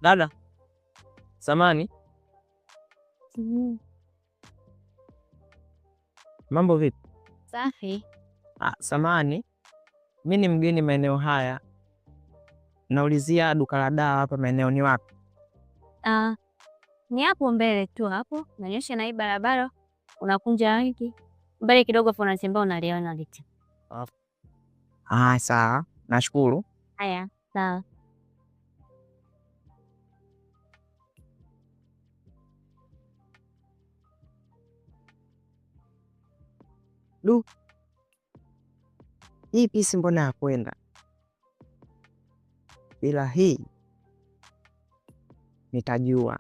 Dada samani, mambo vipi? Safi. Samani, mi ni mgeni maeneo haya, naulizia duka la dawa hapa maeneo ni wapi? Ni hapo mbele tu hapo, nanyosha na hii barabara, unakunja hiki mbele kidogo, afu unatembea unaliona liti. Sawa, nashukuru. Haya, sawa. Hii pisi mbona ya kwenda bila hii nitajua.